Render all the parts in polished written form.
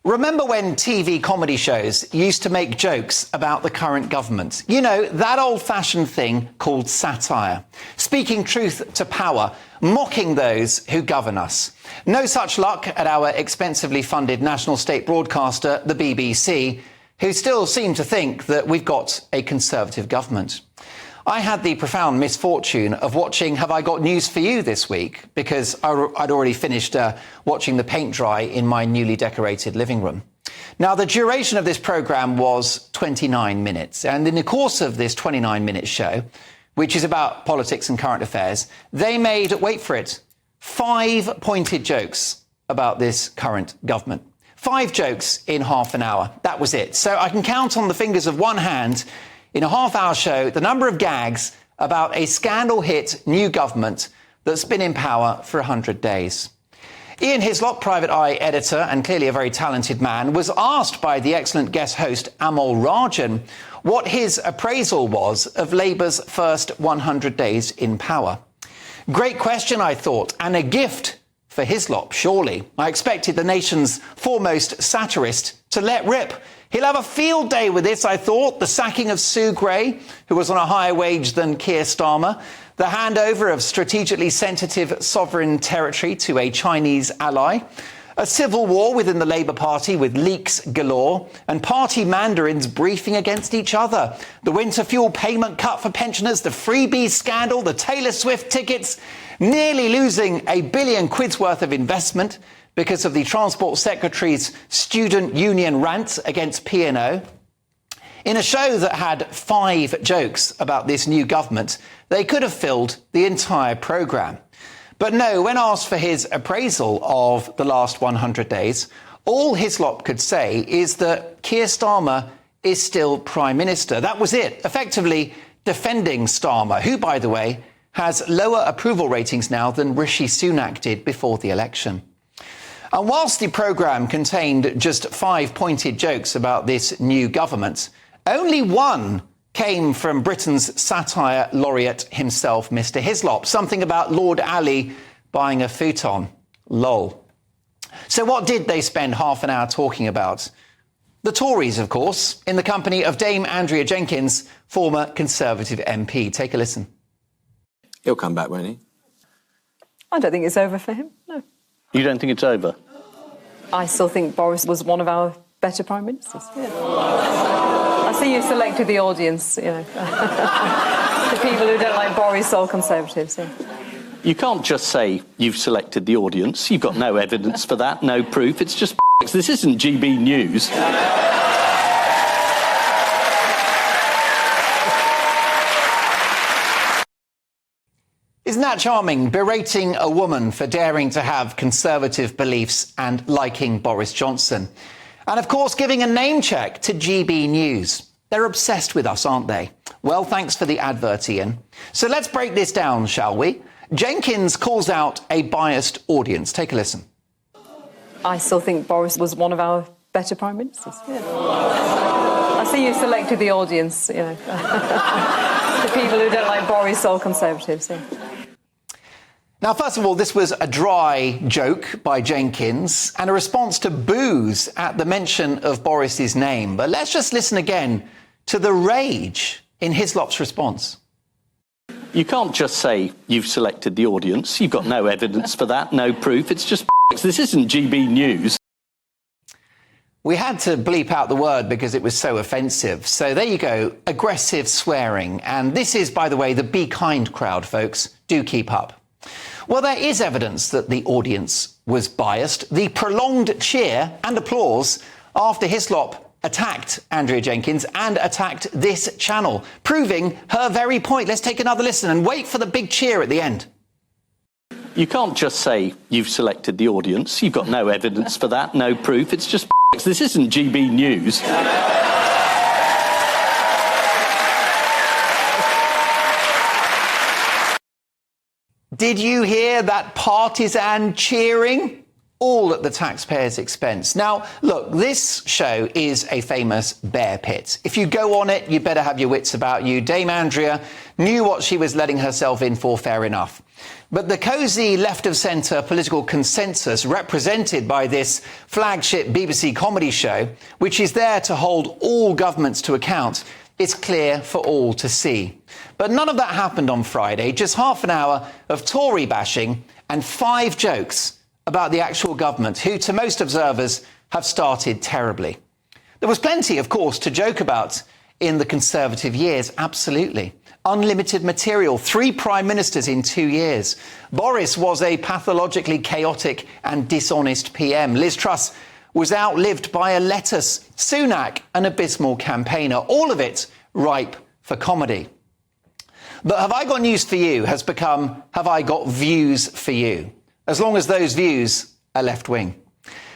Remember when TV comedy shows used to make jokes about the current government? You know, that old-fashioned thing called satire. Speaking truth to power, mocking those who govern us. No such luck at our expensively funded national state broadcaster, the BBC, who still seem to think that we've got a Conservative government. I had the profound misfortune of watching Have I Got News for You this week because I'd already finished watching the paint dry in my newly decorated living room. Now, the duration of this programme was 29 minutes, and in the course of this 29-minute show, which is about politics and current affairs, they made, wait for it, 5 pointed jokes about this current government. 5 jokes in half an hour. That was it. So I can count on the fingers of one hand in a half-hour show the number of gags about a scandal-hit new government that's been in power for 100 days. Ian Hislop, Private Eye editor and clearly a very talented man, was asked by the excellent guest host Amol Rajan what his appraisal was of Labour's first 100 days in power. Great question, I thought, and a gift for Hislop, surely. I expected the nation's foremost satirist to let rip. He'll have a field day with this, I thought. The sacking of Sue Gray, who was on a higher wage than Keir Starmer. The handover of strategically sensitive sovereign territory to a Chinese ally. A civil war within the Labour Party with leaks galore. And party mandarins briefing against each other. The winter fuel payment cut for pensioners. The freebie scandal. The Taylor Swift tickets. Nearly losing £1 billion worth of investment because of the Transport Secretary's student union rant against P&O. In a show that had 5 jokes about this new government, they could have filled the entire programme. But no, when asked for his appraisal of the last 100 days, all Hislop could say is that Keir Starmer is still Prime Minister. That was it, effectively defending Starmer, who, by the way, has lower approval ratings now than Rishi Sunak did before the election. And whilst the programme contained just 5 pointed jokes about this new government, only one came from Britain's satire laureate himself, Mr. Hislop. Something about Lord Ali buying a futon. Lol. So what did they spend half an hour talking about? The Tories, of course, in the company of Dame Andrea Jenkyns, former Conservative MP. Take a listen. He'll come back, won't he? I don't think it's over for him, no. You don't think it's over? I still think Boris was one of our better Prime Ministers, yeah. I see you've selected the audience, you know. The people who don't like Boris are Conservatives, yeah. You can't just say you've selected the audience. You've got no evidence for that, no proof. It's just This isn't GB News. Isn't that charming, berating a woman for daring to have Conservative beliefs and liking Boris Johnson? And of course, giving a name check to GB News. They're obsessed with us, aren't they? Well, thanks for the advert, Ian. So let's break this down, shall we? Jenkyns calls out a biased audience. Take a listen. I still think Boris was one of our better Prime Ministers, yeah. I see you've selected the audience, you know. The people who don't like Boris are Conservatives, yeah. Now, first of all, this was a dry joke by Jenkyns and a response to boos at the mention of Boris's name. But let's just listen again to the rage in Hislop's response. You can't just say you've selected the audience. You've got no evidence for that, no proof. It's just This isn't GB News. We had to bleep out the word because it was so offensive. So there you go, aggressive swearing. And this is, by the way, the Be Kind crowd, folks. Do keep up. Well, there is evidence that the audience was biased. The prolonged cheer and applause after Hislop attacked Andrea Jenkyns and attacked this channel, proving her very point. Let's take another listen and wait for the big cheer at the end. You can't just say you've selected the audience. You've got no evidence for that, no proof. It's just This isn't GB News. Did you hear that partisan cheering? all at the taxpayers' expense. Now, look, this show is a famous bear pit. If you go on it, you better have your wits about you. Dame Andrea knew what she was letting herself in for, fair enough. But the cosy left-of-centre political consensus represented by this flagship BBC comedy show, which is there to hold all governments to account, is clear for all to see. But none of that happened on Friday. Just half an hour of Tory bashing and 5 jokes about the actual government, who, to most observers, have started terribly. There was plenty, of course, to joke about in the Conservative years, absolutely. Unlimited material, 3 prime ministers in 2 years. Boris was a pathologically chaotic and dishonest PM. Liz Truss was outlived by a lettuce. Sunak, an abysmal campaigner. All of it ripe for comedy. But Have I Got News for You has become Have I Got Views for You, as long as those views are left-wing.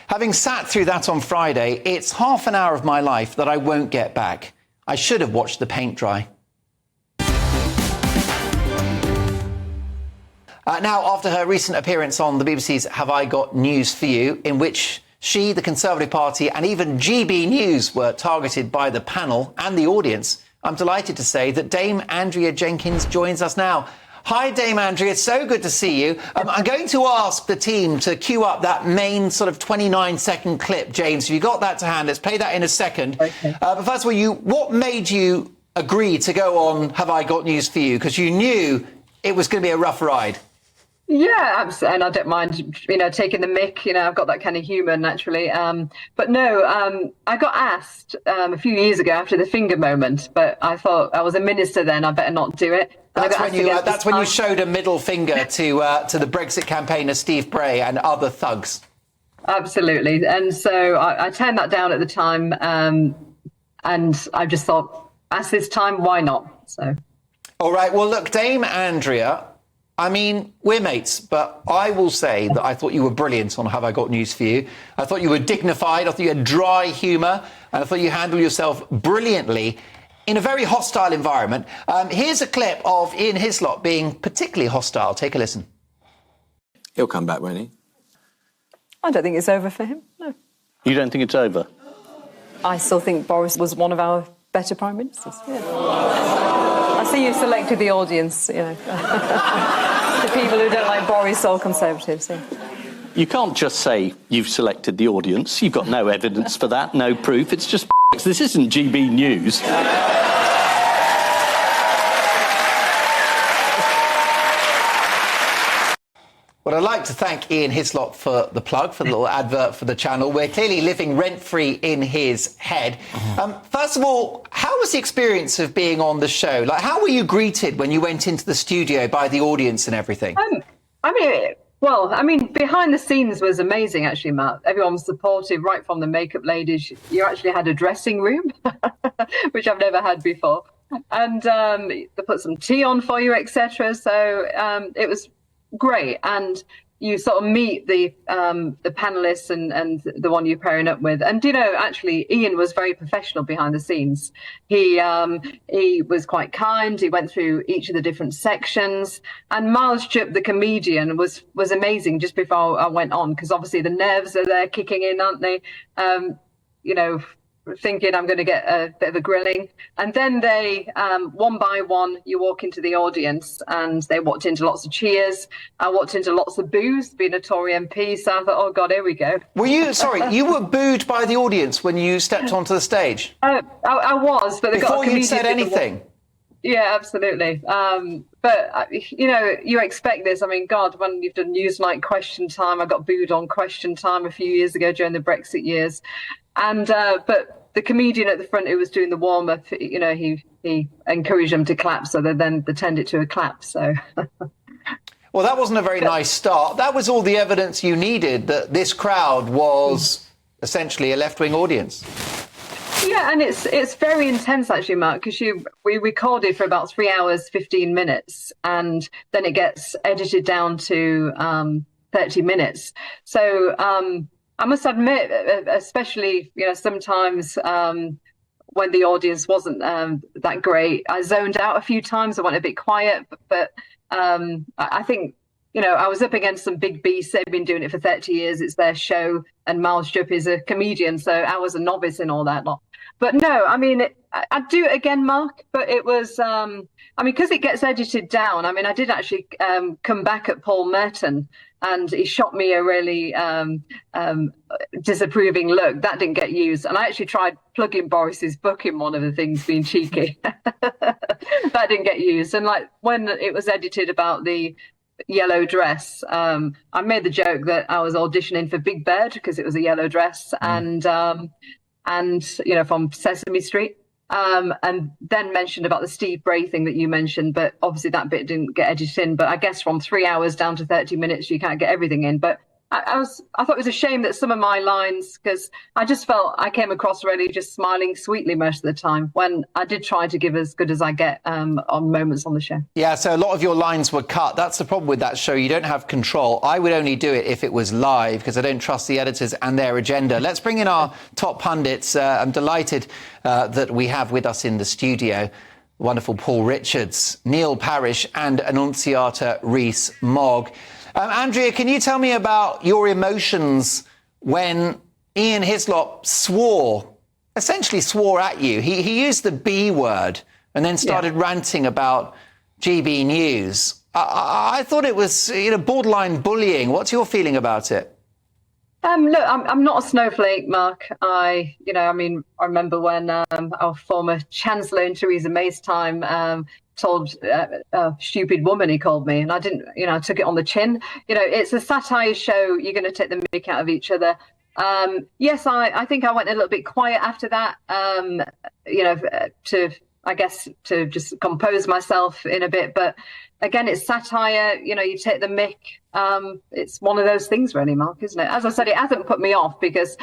Having sat through that on Friday, it's half an hour of my life that I won't get back. I should have watched the paint dry. Now, after her recent appearance on the BBC's Have I Got News for You, in which she, the Conservative Party and even GBNews were targeted by the panel and the audience, I'm delighted to say that Dame Andrea Jenkyns joins us now. Hi, Dame Andrea. It's so good to see you. I'm going to ask the team to cue up that main sort of 29-second clip. James, if you got that to hand, let's play that in a second. Okay. But first of all, what made you agree to go on Have I Got News for You? Because you knew it was going to be a rough ride. Yeah, absolutely. And I don't mind, taking the mick. I've got that kind of humour naturally. But no, I got asked a few years ago after the finger moment, but I thought I was a minister then. I better not do it. That's when you showed a middle finger to the Brexit campaigner Steve Bray and other thugs. Absolutely. And so I turned that down at the time. And I just thought, at this time, why not? So. All right. Well, look, Dame Andrea, I mean, we're mates, but I will say that I thought you were brilliant on Have I Got News for You. I thought you were dignified. I thought you had dry humour. And I thought you handled yourself brilliantly in a very hostile environment. Here's a clip of Ian Hislop being particularly hostile. Take a listen. He'll come back, won't he? I don't think it's over for him, no. You don't think it's over? I still think Boris was one of our better prime ministers, yeah. I see you selected the audience, the people who don't like Boris or Conservatives, yeah. You can't just say you've selected the audience. You've got no evidence for that, no proof. It's just this isn't GBNews. Well, I'd like to thank Ian Hislop for the plug, for the little advert for the channel. We're clearly living rent-free in his head. First of all, how was the experience of being on the show? Like, how were you greeted when you went into the studio by the audience and everything? Behind the scenes was amazing, actually, Matt. Everyone was supportive, right from the makeup ladies. You actually had a dressing room, which I've never had before. And they put some tea on for you, etc. So it was great. And you sort of meet the panelists and the one you're pairing up with. And, actually, Ian was very professional behind the scenes. He was quite kind. He went through each of the different sections. And Miles Jupp, the comedian, was amazing just before I went on, because obviously the nerves are there kicking in, aren't they? Thinking I'm going to get a bit of a grilling. And then they, one by one, you walk into the audience, and they walked into lots of cheers. I walked into lots of boos, being a Tory MP, so I thought, oh, God, here we go. Were you, you were booed by the audience when you stepped onto the stage? I was, but they got a Before you said anything? Yeah, absolutely. But, you expect this. I mean, God, when you've done Newsnight Question Time, I got booed on Question Time a few years ago during the Brexit years. And but the comedian at the front who was doing the warm-up, he encouraged them to clap, so they then turned it to a clap. So. Well, that wasn't a very nice start. That was all the evidence you needed that this crowd was essentially a left-wing audience. Yeah, and it's very intense, actually, Mark, because we recorded for about 3 hours, 15 minutes, and then it gets edited down to 30 minutes. So I must admit, especially, sometimes when the audience wasn't that great, I zoned out a few times. I went a bit quiet, but I think I was up against some big beasts. They've been doing it for 30 years. It's their show, and Miles Jupp is a comedian, so I was a novice in all that lot. But no, I mean, I'd do it again, Mark, but it was, because it gets edited down. I mean, I did actually come back at Paul Merton, and he shot me a really disapproving look. That didn't get used. And I actually tried plugging Boris's book in one of the things, being cheeky. That didn't get used. And like when it was edited about the yellow dress, I made the joke that I was auditioning for Big Bird because it was a yellow dress, and from Sesame Street. And then mentioned about the Steve Bray thing that you mentioned, but obviously that bit didn't get edited in. But I guess from 3 hours down to 30 minutes, you can't get everything in. But I thought it was a shame that some of my lines, because I just felt I came across really just smiling sweetly most of the time, when I did try to give as good as I get on moments on the show. Yeah, so a lot of your lines were cut. That's the problem with that show. You don't have control. I would only do it if it was live, because I don't trust the editors and their agenda. Let's bring in our top pundits. I'm delighted that we have with us in the studio wonderful Paul Richards, Neil Parish and Annunziata Rees-Mogg. Andrea, can you tell me about your emotions when Ian Hislop essentially swore at you? He used the B word and then started ranting about GBNews. I thought it was borderline bullying. What's your feeling about it? Look, I'm not a snowflake, Mark. I remember when our former Chancellor in Theresa May's time told a stupid woman, he called me, and I didn't, I took it on the chin. It's a satire show. You're going to take the mick out of each other. Yes, I think I went a little bit quiet after that, to just compose myself in a bit. But again, it's satire. You take the mick. It's one of those things, really, Mark, isn't it? As I said, it hasn't put me off because,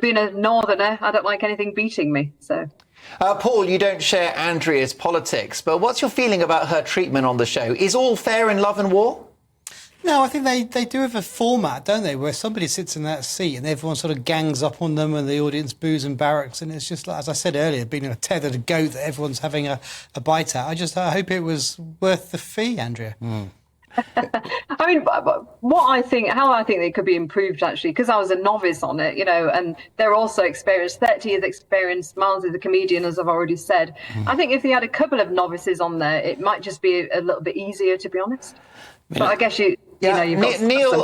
being a northerner, I don't like anything beating me. So. Paul, you don't share Andrea's politics, but what's your feeling about her treatment on the show? Is all fair in Love and War? No, I think they do have a format, don't they, where somebody sits in that seat and everyone sort of gangs up on them and the audience boos and barracks, and it's just like, as I said earlier, being a tethered goat that everyone's having a bite at. I hope it was worth the fee, Andrea. I mean, how I think it could be improved, actually, because I was a novice on it, and they're also experienced, 30 years experience. Miles is a comedian, as I've already said. I think if they had a couple of novices on there, it might just be a little bit easier, to be honest. But I guess you've got Neil,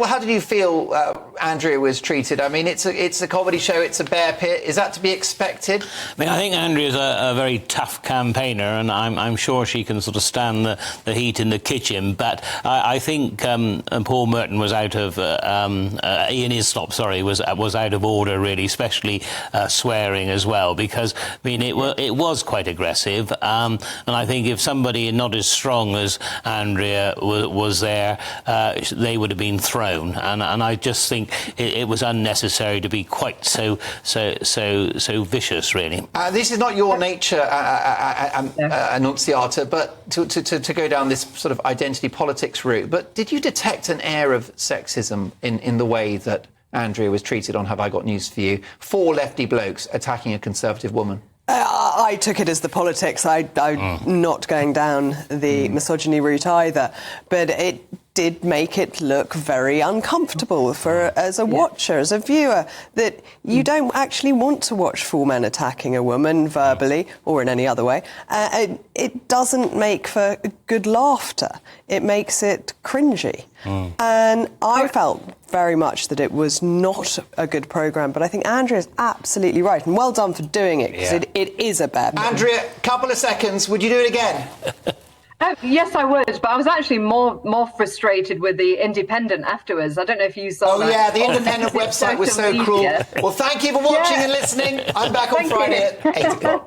how did you feel Andrea was treated? I mean, it's a comedy show, it's a bear pit. Is that to be expected? I mean, I think Andrea's a very tough campaigner, and I'm sure she can sort of stand the heat in the kitchen. But I think Paul Merton was out of Ian Hislop, was out of order, really, especially swearing as well, because I mean it was quite aggressive. And I think if somebody not as strong as Andrea was there, they would have been thrown, and I just think it was unnecessary to be quite so vicious, really. This is not your nature, Annunziata, but to go down this sort of identity politics route. But did you detect an air of sexism in the way that Andrea was treated on Have I Got News for You? 4 lefty blokes attacking a Conservative woman. I took it as the politics. I'm not going down the misogyny route either. But it did make it look very uncomfortable as a watcher, as a viewer, that you don't actually want to watch 4 men attacking a woman verbally or in any other way. It doesn't make for good laughter. It makes it cringy. And I felt very much that it was not a good programme, but I think Andrea's absolutely right, and well done for doing it, because it is a bad programme. Andrea, couple of seconds, would you do it again? Yes, I would, but I was actually more frustrated with the Independent afterwards. I don't know if you saw that. Oh, yeah, the Independent website was so cruel. Well, thank you for watching and listening. I'm back on Friday at 8 o'clock.